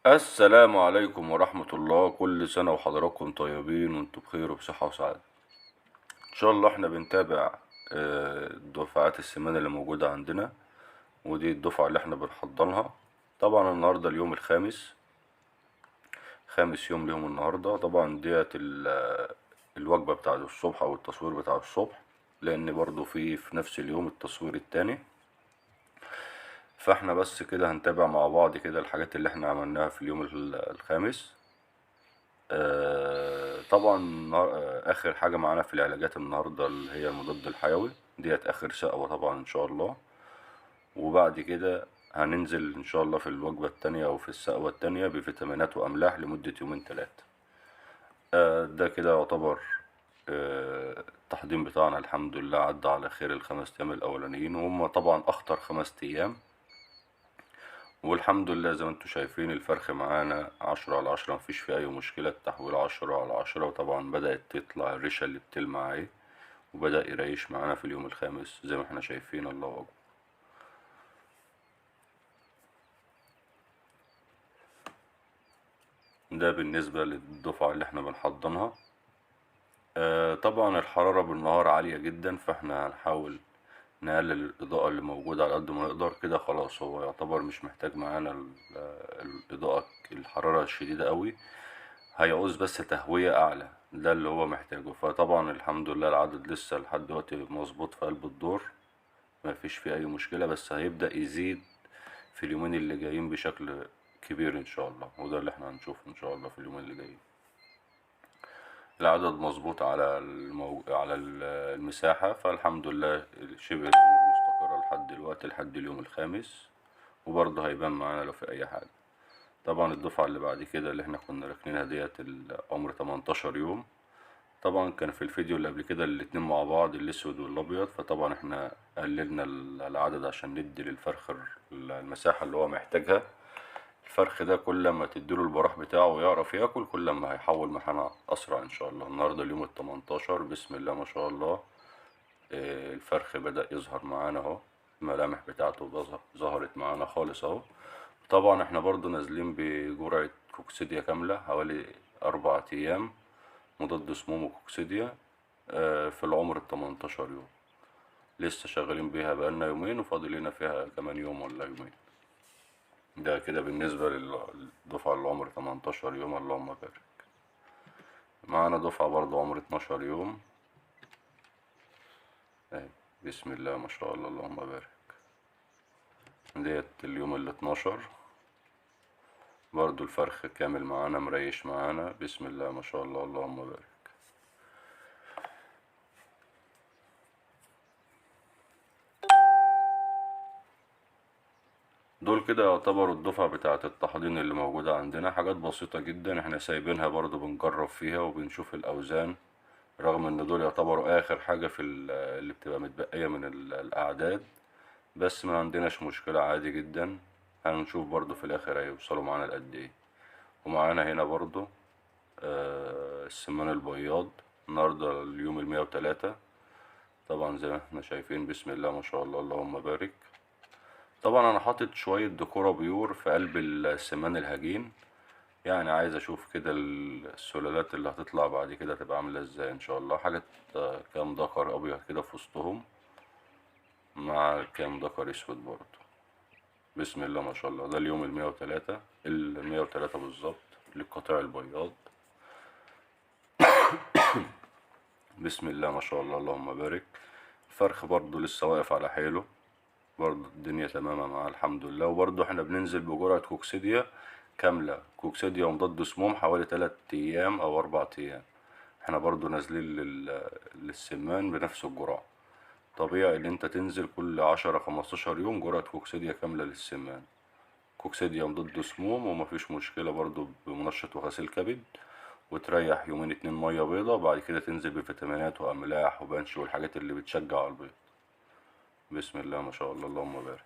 السلام عليكم ورحمة الله. كل سنة وحضراتكم طيبين وانتم بخير وبصحة وسعادة. ان شاء الله احنا بنتابع دفعات السمان اللي موجودة عندنا، ودي الدفعة اللي احنا بنحضنها. طبعا النهاردة اليوم الخامس، خامس يوم ليهم النهاردة. طبعا ديت الوجبة بتاعت الصبح او التصوير بتاع الصبح، لان برضو في نفس اليوم التصوير التاني. فاحنا بس كده هنتابع مع بعض كده الحاجات اللي احنا عملناها في اليوم الخامس. طبعا اخر حاجة معانا في العلاجات النهاردة اللي هي المضاد الحيوي، ديت اخر شقوة طبعا ان شاء الله. وبعد كده هننزل ان شاء الله في الوجبة التانية او في السقوة التانية بفيتامينات واملاح لمدة يومين تلاتة. ده كده يعتبر التحضير بتاعنا الحمد لله عدى على خير الخمس ايام الاولانيين، وهم طبعا اخطر خمس ايام. والحمد لله زي ما انتوا شايفين الفرخ معانا 10/10، مفيش فيه اي مشكلة. التحويل 10/10، وطبعا بدأت تطلع الريشة اللي بتلمع اهي، وبدأ يريش معانا في اليوم الخامس زي ما احنا شايفين. الله اكبر. ده بالنسبة للدفعة اللي احنا بنحضنها. طبعا الحرارة بالنهار عالية جدا، فاحنا هنحاول نقلل الإضاءة اللي موجودة على قد ما نقدر. كده خلاص هو يعتبر مش محتاج معانا الإضاءة الحرارة الشديدة قوي، هيعوز بس تهوية أعلى، ده اللي هو محتاجه. فطبعا الحمد لله العدد لسه لحد دلوقتي مظبوط في قلب الدور، ما فيش فيه أي مشكلة، بس هيبدأ يزيد في اليومين اللي جايين بشكل كبير إن شاء الله، وده اللي احنا هنشوفه إن شاء الله في اليومين اللي جايين. العدد مظبوط على المساحة، فالحمد لله شبه الأمور مستقرة لحد دلوقتي، لحد اليوم الخامس. وبرضه هيبان معانا لو في أي حاجة. طبعا الدفعة اللي بعد كده اللي احنا كنا راكنينها ديت العمر 18 يوم. طبعا كان في الفيديو اللي قبل كده الاتنين مع بعض الاسود والابيض، فطبعا احنا قللنا العدد عشان ندي للفرخ المساحة اللي هو محتاجها. الفرخ ده كل ما تديله البراح بتاعه ويعرف ياكل، كل ما هيحول محنة اسرع ان شاء الله. النهارده اليوم ال18، بسم الله ما شاء الله. الفرخ بدأ يظهر معانا اهو، الملامح بتاعته ظهرت معانا خالص اهو. طبعا احنا برضو نازلين بجرعة كوكسيديا كاملة حوالي 4 ايام، مضاد سموم وكوكسيديا في العمر ال18 يوم. لسه شغالين بيها بقالنا يومين، وفاضل لنا فيها كمان يوم ولا يومين. ده كده بالنسبة للدفعة اللي عمر 18 يوم. اللهم بارك. معانا دفعة برضو عمر 12 يوم اهي، بسم الله ما شاء الله اللهم بارك. ديت اليوم ال12، برضو الفرخ كامل معانا مريش معانا، بسم الله ما شاء الله اللهم بارك. دول كده يعتبروا الدفعة بتاعة التحضير اللي موجودة عندنا. حاجات بسيطة جدا احنا سايبينها برضو بنجرب فيها وبنشوف الأوزان، رغم ان دول يعتبروا آخر حاجة في اللي بتبقى متبقية من الأعداد. بس ما عندناش مشكلة، عادي جدا. هنشوف برضو في الآخر هيوصلوا معانا لقد ايه. ومعانا هنا برضو السمان البياض، النهاردة اليوم ال103. طبعا زي ما احنا شايفين بسم الله ما شاء الله اللهم بارك. طبعا انا حاطط شوية ديكورا بيور في قلب السمان الهجين، يعني عايز اشوف كده السلالات اللي هتطلع بعد كده تبقى عاملة ازاي ان شاء الله. حاجة كام ذكر ابيض كده في وسطهم، مع كام ذكر اسود برضه. بسم الله ما شاء الله. ده اليوم ال103، ال103 بالظبط للقطيع البياض. بسم الله ما شاء الله اللهم بارك. الفرخ برضه لسه واقف على حيله، برضه الدنيا تمامة معاه الحمد لله. وبرضه احنا بننزل بجرعة كوكسيديا كاملة، كوكسيديا ومضاد سموم حوالي 3 ايام او 4 ايام. احنا برضه نازلين للسمان بنفس الجرعة. طبيعي ان انت تنزل كل 10 15 يوم جرعة كوكسيديا كاملة للسمان، كوكسيديا مضاد سموم، ومفيش مشكلة برضه بمنشط وغسيل كبد. وتريح يومين اتنين مية بيضة، بعد كده تنزل بفيتامينات واملاح وبنش والحاجات اللي بتشجع على البيض. بسم الله ما شاء الله اللهم بارك.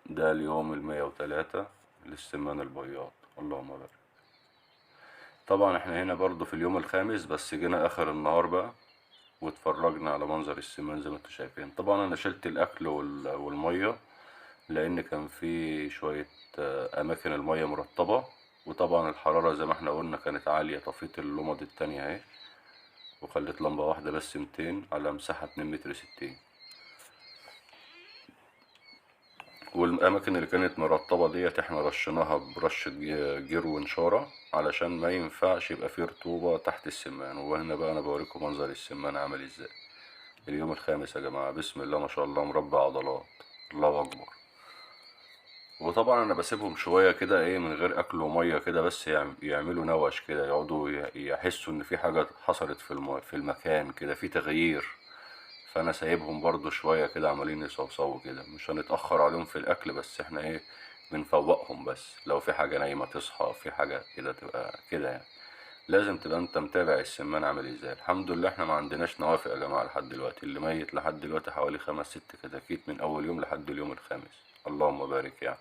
ده اليوم ال103 للسمان البياض. اللهم بارك. طبعا احنا هنا برضو في اليوم الخامس، بس جينا اخر النهار بقى. واتفرجنا على منظر السمان زي ما انتوا شايفين. طبعا انا شلت الاكل والميه لان كان في شويه اماكن الميه مرطبه، وطبعا الحراره زي ما احنا قلنا كانت عاليه. طفيت اللمض التانية اهي، وخليت لمبه واحده بس 200 على مساحه 2 متر 60. والاماكن اللي كانت مرطبه ديت احنا رشيناها برشه جير ونشاره علشان ما ينفعش يبقى فيه رطوبه تحت السمان. وهنا بقى انا بوريكم منظر السمان عامل ازاي. اليوم الخامس يا جماعه، بسم الله ما شاء الله، مربع عضلات، الله اكبر. وطبعا انا بسيبهم شويه كده ايه من غير اكل وميه كده، بس يعملوا نوش كده، يقعدوا يحسوا ان في حاجه حصلت في المكان كده، في تغيير. فانا سايبهم برضو شويه كده عمالين يصوصوا كده، مش هنتاخر عليهم في الاكل، بس احنا ايه بنفوقهم. بس لو في حاجه نايمه تصحى، في حاجه كده تبقى كده يعني. لازم تبقى انت متابع السمان عامل ازاي. الحمد لله احنا ما عندناش نوافق يا جماعه لحد دلوقتي. اللي ميت لحد دلوقتي حوالي 5 6 كتاكيت من اول يوم لحد اليوم الخامس. اللهم بارك يعني.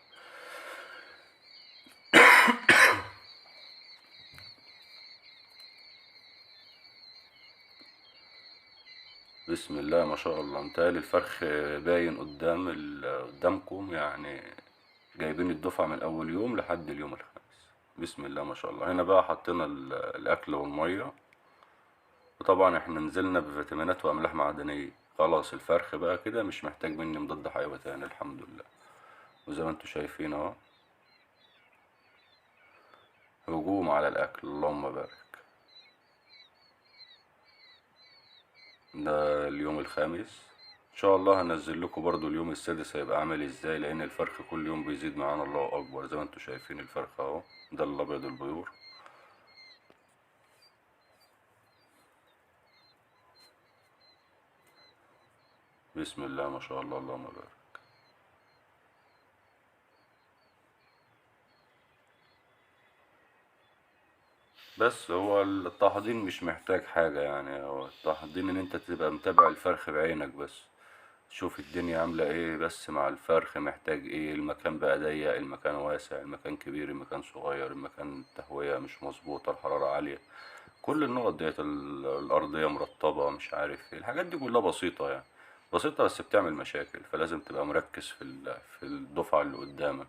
بسم الله ما شاء الله. متهيألي الفرخ باين قدامكم يعني. جايبين الدفعة من أول يوم لحد اليوم الخامس. بسم الله ما شاء الله. هنا بقى حطينا الأكل والمية، وطبعا احنا نزلنا بفيتامينات وأملاح معدنية. خلاص الفرخ بقى كده مش محتاج مني مضاد حيوي تاني الحمد لله. وزي ما انتوا شايفين اهو، هجوم على الأكل، اللهم بارك. ده اليوم الخامس. ان شاء الله هنزل لكم برضو اليوم السادس هيبقى عامل ازاي، لان الفرخ كل يوم بيزيد معانا، الله اكبر. زي ما انتوا شايفين الفرخ اهو، ده الابيض البيور. بسم الله ما شاء الله، اللهم بارك. بس هو التحضير مش محتاج حاجة يعني. هو التحضير ان انت تبقى متابع الفرخ بعينك بس، شوف الدنيا عاملة ايه بس مع الفرخ، محتاج ايه. المكان بقى ضيق، المكان واسع، المكان كبير، المكان صغير، المكان التهوية مش مظبوطة، الحرارة عالية. كل النقط ديت، الأرضية مرطبة، مش عارف ايه، الحاجات دي كلها بسيطة يعني. بسيطة بس بتعمل مشاكل. فلازم تبقى مركز في الدفعة اللي قدامك.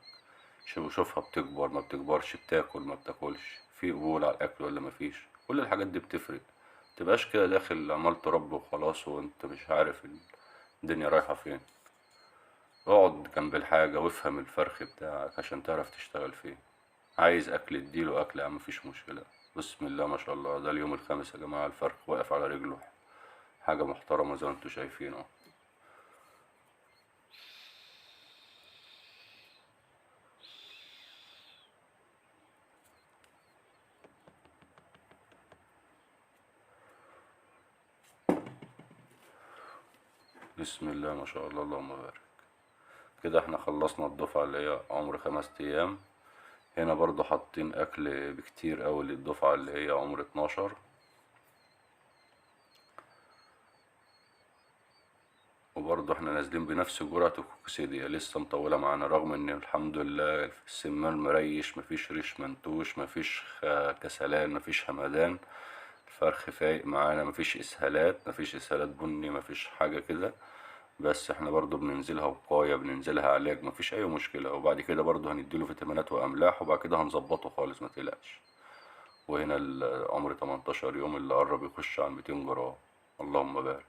شوفها بتكبر ما بتكبرش، بتاكل ما بتاكلش، في قبول على الأكل ولا مفيش. كل الحاجات دي بتفرق. متبقاش كده داخل عمال تربي وخلاص وانت مش عارف الدنيا رايحة فين. اقعد جنب الحاجة وافهم الفرخ بتاعك عشان تعرف تشتغل فيه. عايز اكل اديله اكل يا عم، مفيش مشكلة. بسم الله ما شاء الله. ده اليوم الخامس يا جماعة، الفرخ واقف على رجله، حاجة محترمة زي ما انتوا شايفين اهو. بسم الله ما شاء الله، اللهم بارك. كده احنا خلصنا الدفعة اللي هي عمر 5 ايام. هنا برضو حاطين اكل بكتير اوي للدفعة اللي هي عمر 12. وبرضه احنا نازلين بنفس جرعة الكوكسيديا، لسه مطولة معانا رغم ان الحمد لله السمان مريش، مفيش ريش منتوش، مفيش كسلان، مفيش همدان. الفرخ فايق معانا، مفيش اسهالات، مفيش اسهالات بني، مفيش حاجة كده. بس احنا برضه بننزلها وقاية، بننزلها علاج، مفيش اي مشكلة. وبعد كده برضه هنديله فيتامينات واملاح، وبعد كده هنظبطه خالص ما تقلقش. وهنا العمر 18 يوم اللي قرب يخش على 200 جرام. اللهم بارك.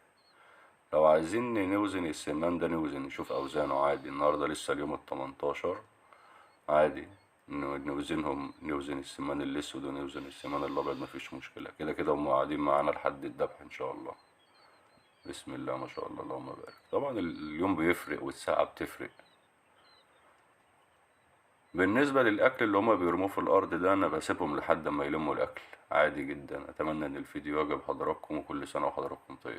لو عايزين نوزن السمان ده، نوزن نشوف اوزانه عادي. النهارده لسه اليوم ال18 عادي. نوزنهم، نوزن السمان الاسود ونوزن السمان الابيض، مفيش مشكله. كده كده هم قاعدين معانا لحد الذبح ان شاء الله. بسم الله ما شاء الله، اللهم بارك. طبعا اليوم بيفرق والساعه بتفرق. بالنسبه للاكل اللي هما بيرموه في الارض ده، انا بسيبهم لحد ما يلموا الاكل عادي جدا. اتمنى ان الفيديو يعجب حضراتكم، وكل سنه وحضراتكم طيبين.